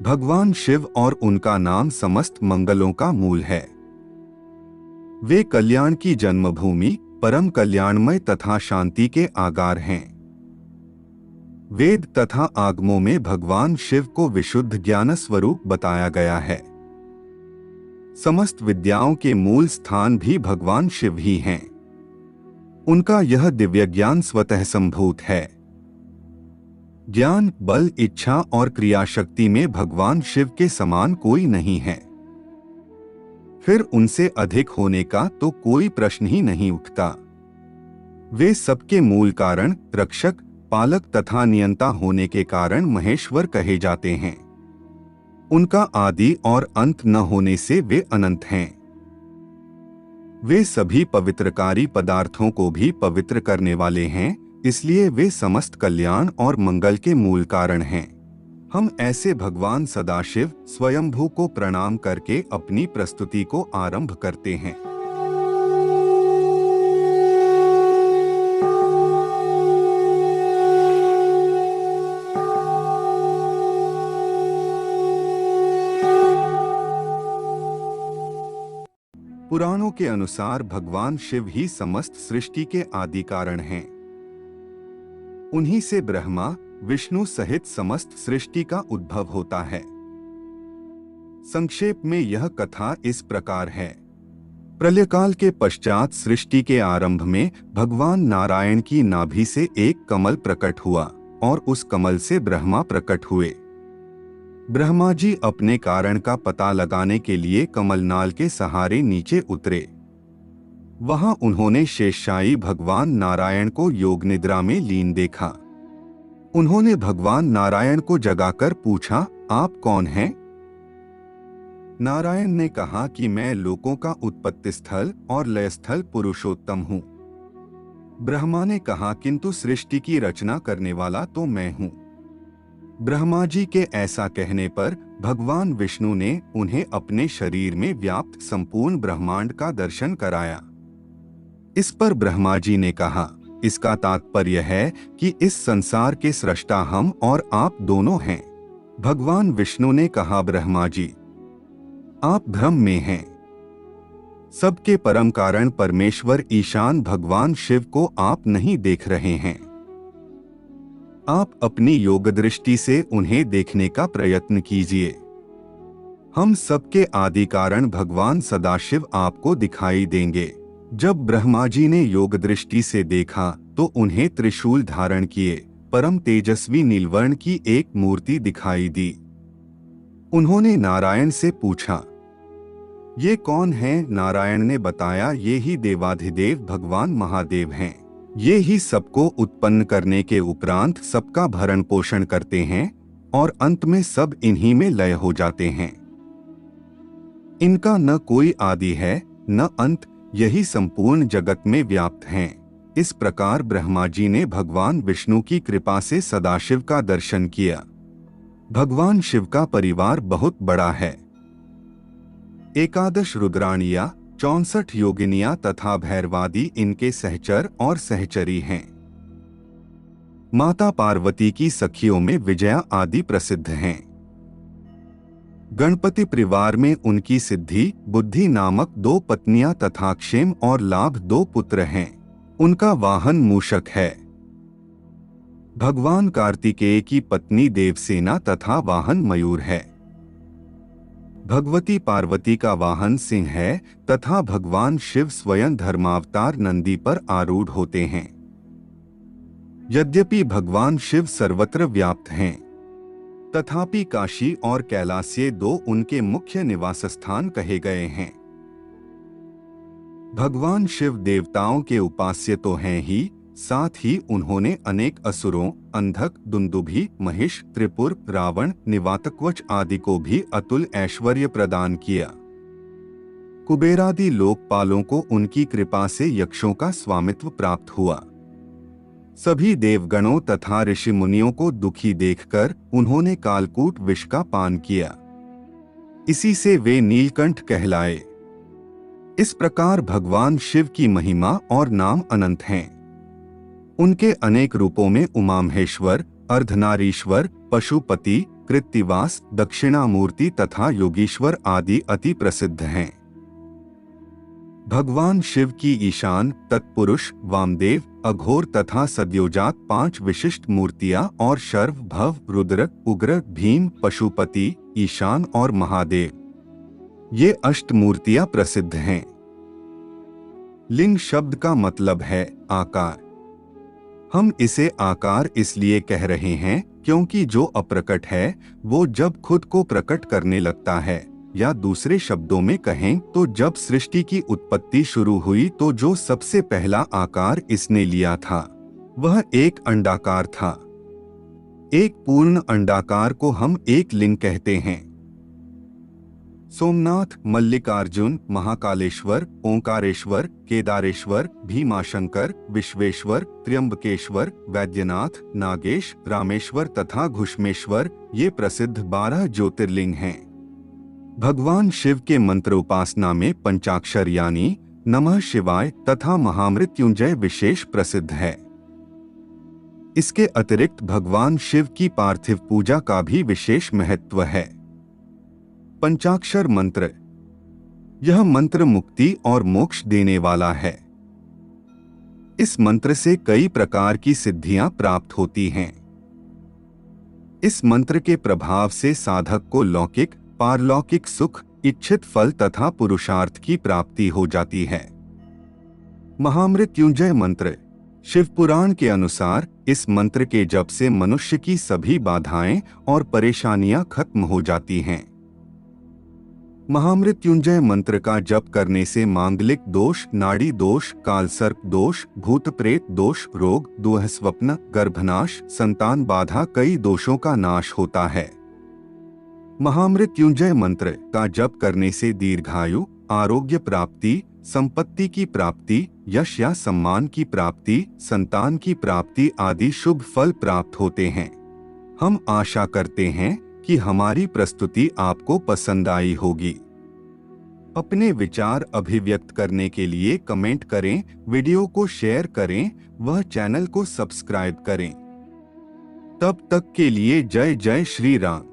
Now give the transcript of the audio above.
भगवान शिव और उनका नाम समस्त मंगलों का मूल है। वे कल्याण की जन्मभूमि, परम कल्याणमय तथा शांति के आगार हैं। वेद तथा आगमों में भगवान शिव को विशुद्ध ज्ञान स्वरूप बताया गया है। समस्त विद्याओं के मूल स्थान भी भगवान शिव ही हैं। उनका यह दिव्य ज्ञान स्वतः संभूत है। ज्ञान, बल, इच्छा और क्रियाशक्ति में भगवान शिव के समान कोई नहीं है। फिर उनसे अधिक होने का तो कोई प्रश्न ही नहीं उठता। वे सबके मूल कारण, रक्षक, पालक तथा नियंता होने के कारण महेश्वर कहे जाते हैं। उनका आदि और अंत न होने से वे अनंत हैं। वे सभी पवित्रकारी पदार्थों को भी पवित्र करने वाले हैं, इसलिए वे समस्त कल्याण और मंगल के मूल कारण हैं। हम ऐसे भगवान सदाशिव स्वयंभू को प्रणाम करके अपनी प्रस्तुति को आरंभ करते हैं। पुराणों के अनुसार भगवान शिव ही समस्त सृष्टि के आदि कारण हैं। उन्हीं से ब्रह्मा, विष्णु सहित समस्त सृष्टि का उद्भव होता है। संक्षेप में यह कथा इस प्रकार है। प्रलयकाल के पश्चात सृष्टि के आरंभ में भगवान नारायण की नाभि से एक कमल प्रकट हुआ और उस कमल से ब्रह्मा प्रकट हुए। ब्रह्मा जी अपने कारण का पता लगाने के लिए कमलनाल के सहारे नीचे उतरे। वहां उन्होंने शेषशायी भगवान नारायण को योग निद्रा में लीन देखा। उन्होंने भगवान नारायण को जगाकर पूछा, आप कौन हैं? नारायण ने कहा कि मैं लोकों का उत्पत्ति स्थल और लय स्थल पुरुषोत्तम हूँ। ब्रह्मा ने कहा, किंतु सृष्टि की रचना करने वाला तो मैं हूँ। ब्रह्मा जी के ऐसा कहने पर भगवान विष्णु ने उन्हें अपने शरीर में व्याप्त संपूर्ण ब्रह्मांड का दर्शन कराया। इस पर ब्रह्मा जी ने कहा, इसका तात्पर्य है कि इस संसार के सृष्टा हम और आप दोनों हैं। भगवान विष्णु ने कहा, ब्रह्मा जी, आप भ्रम में हैं। सबके परम कारण परमेश्वर ईशान भगवान शिव को आप नहीं देख रहे हैं। आप अपनी योग दृष्टि से उन्हें देखने का प्रयत्न कीजिए। हम सबके आदि कारण भगवान सदाशिव आपको दिखाई देंगे। जब ब्रह्मा जी ने योग दृष्टि से देखा तो उन्हें त्रिशूल धारण किए परम तेजस्वी नीलवर्ण की एक मूर्ति दिखाई दी। उन्होंने नारायण से पूछा, ये कौन है? नारायण ने बताया, ये ही देवाधिदेव भगवान महादेव हैं। ये ही सबको उत्पन्न करने के उपरांत सबका भरण पोषण करते हैं और अंत में सब इन्हीं में लय हो जाते हैं। इनका न कोई आदि है न अंत, यही संपूर्ण जगत में व्याप्त हैं। इस प्रकार ब्रह्मा जी ने भगवान विष्णु की कृपा से सदाशिव का दर्शन किया। भगवान शिव का परिवार बहुत बड़ा है। 11 रुद्राणियां, 64 योगिनियां तथा भैरवादी इनके सहचर और सहचरी हैं। माता पार्वती की सखियों में विजया आदि प्रसिद्ध हैं। गणपति परिवार में उनकी सिद्धि, बुद्धि नामक 2 पत्नियां तथा क्षेम और लाभ 2 पुत्र हैं। उनका वाहन मूषक है। भगवान कार्तिकेय की पत्नी देवसेना तथा वाहन मयूर है। भगवती पार्वती का वाहन सिंह है तथा भगवान शिव स्वयं धर्मावतार नंदी पर आरूढ़ होते हैं। यद्यपि भगवान शिव सर्वत्र व्याप्त हैं, तथापि काशी और कैलाश, 2 उनके मुख्य निवास स्थान कहे गए हैं। भगवान शिव देवताओं के उपास्य तो हैं ही, साथ ही उन्होंने अनेक असुरों, अंधक, दुंदुभि, महिष, त्रिपुर, रावण, निवातकवच आदि को भी अतुल ऐश्वर्य प्रदान किया। कुबेरादि लोकपालों को उनकी कृपा से यक्षों का स्वामित्व प्राप्त हुआ। सभी देवगणों तथा ऋषि मुनियों को दुखी देखकर उन्होंने कालकूट विष का पान किया। इसी से वे नीलकंठ कहलाए। इस प्रकार भगवान शिव की महिमा और नाम अनंत हैं। उनके अनेक रूपों में उमा महेश्वर, अर्धनारीश्वर, पशुपति, कृत्तिवास, दक्षिणामूर्ति तथा योगीश्वर आदि अति प्रसिद्ध हैं। भगवान शिव की ईशान, तत्पुरुष, वामदेव, अघोर तथा सद्योजात 5 विशिष्ट मूर्तियां और शर्व, भव, रुद्र, उग्र, भीम, पशुपति, ईशान और महादेव, ये अष्ट मूर्तियां प्रसिद्ध हैं। लिंग शब्द का मतलब है आकार। हम इसे आकार इसलिए कह रहे हैं क्योंकि जो अप्रकट है वो जब खुद को प्रकट करने लगता है, या दूसरे शब्दों में कहें तो जब सृष्टि की उत्पत्ति शुरू हुई तो जो सबसे पहला आकार इसने लिया था वह एक अंडाकार था। एक पूर्ण अंडाकार को हम एक लिंग कहते हैं। सोमनाथ, मल्लिकार्जुन, महाकालेश्वर, ओंकारेश्वर, केदारेश्वर, भीमाशंकर, विश्वेश्वर, त्र्यंबकेश्वर, वैद्यनाथ, नागेश, रामेश्वर तथा घुष्मेश्वर ये प्रसिद्ध 12 ज्योतिर्लिंग हैं। भगवान शिव के मंत्र उपासना में पंचाक्षर यानी नमः शिवाय तथा महामृत्युंजय विशेष प्रसिद्ध है। इसके अतिरिक्त भगवान शिव की पार्थिव पूजा का भी विशेष महत्व है। पंचाक्षर मंत्र, यह मंत्र मुक्ति और मोक्ष देने वाला है। इस मंत्र से कई प्रकार की सिद्धियां प्राप्त होती हैं। इस मंत्र के प्रभाव से साधक को लौकिक, पारलौकिक सुख, इच्छित फल तथा पुरुषार्थ की प्राप्ति हो जाती है। महामृत्युंजय मंत्र, शिव पुराण के अनुसार इस मंत्र के जप से मनुष्य की सभी बाधाएं और परेशानियां खत्म हो जाती हैं। महामृत्युंजय मंत्र का जप करने से मांगलिक दोष, नाड़ी दोष, कालसर्प दोष, भूत प्रेत दोष, रोग, दुःस्वप्न, गर्भनाश, संतान बाधा कई दोषों का नाश होता है। महामृत्युंजय मंत्र का जप करने से दीर्घायु, आरोग्य प्राप्ति, संपत्ति की प्राप्ति, यश या सम्मान की प्राप्ति, संतान की प्राप्ति आदि शुभ फल प्राप्त होते हैं। हम आशा करते हैं कि हमारी प्रस्तुति आपको पसंद आई होगी। अपने विचार अभिव्यक्त करने के लिए कमेंट करें, वीडियो को शेयर करें, वह चैनल को सब्सक्राइब करें। तब तक के लिए जय जय श्री राम।